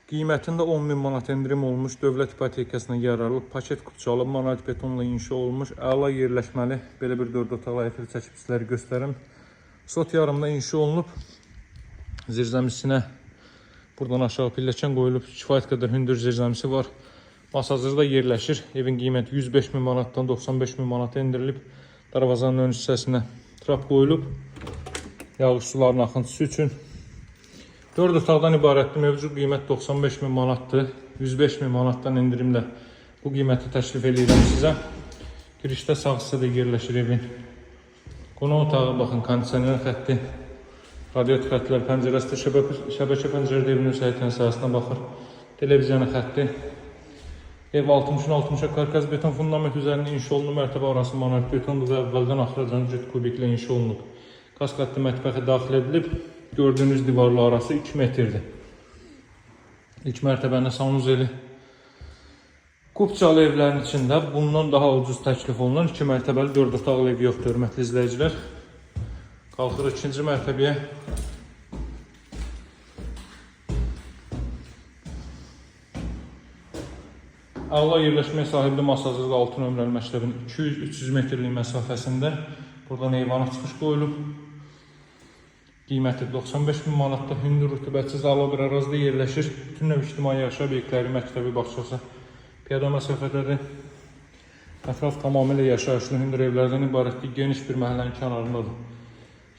Qiymətində 10.000 manat endirim olmuş, dövlət ipotekasına yararlı, paket kupçalı, monolit betonla inşa olmuş, əla yerləşməli, belə bir 4 otaqlı həyətli çəkib sizləri göstərim. Sot yarımda inşa olunub, zirzəmisinə buradan aşağı pilləkən qoyulub, kifayət qədər hündür zirzəmisi var. Masazırda yerləşir, evin qiyməti 105.000 manatdan 95.000 manata endirilib, darvazanın ön hissəsinə trap qoyulub, yağış sularının axıntısı üçün. 4 otaqdan ibarətdir, mövcud qiymət 95.000 manatdır, 105.000 manatdan endirimlə bu qiyməti təklif edirəm sizə. Girişdə sağ hissədə yerləşir evin. Qonaq otağı, baxın, kondisioner xətti, radiator xəttlər, pəncərəsi, şəbəkə pəncərədə evin öz həyətən sahəsinə baxır, televizyonu xətti. Ev 60-60 karkaz beton fundament üzərində inşa olunub, mərtəbə arası monolit betondur və əvvəldən axıracan cüt kubiklə inşa olunub. Kaskatlı mətbəxi daxil edilib, gördüyünüz divarlı arası 2 metrdir. İlk mərtəbənin sanuzeli. Kupçalı evlərin içində bundan daha ucuz təklif olunan 2 mərtəbəli 4 otaqlı ev yoxdur, hörmətli izləyicilər. Qalxırıq 2-ci mərtəbəyə. Əla yerləşməyə sahibli masazızlı 6 nömrəli məktəbin 200-300 metrlik məsafəsində buradan eyvana çıxış qoyulub. Qiyməti 95.000 manatda, hündür rütubətsiz əla bir ərazidə yerləşir. Bütün növ ictimai yaşayış obyektləri, məktəbi, bağçası piyada məsafədədir. Ətraf tamamilə yaşayışlı hündür evlərdən ibarətdir, geniş bir məhəllənin kənarındadır.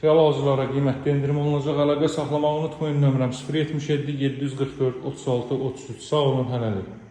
Real hazırlara qiymətli endirim olunacaq. Əlaqə saxlamağı unutmayın, nömrəm 077 744 36 33. Sağ olun, hələlik.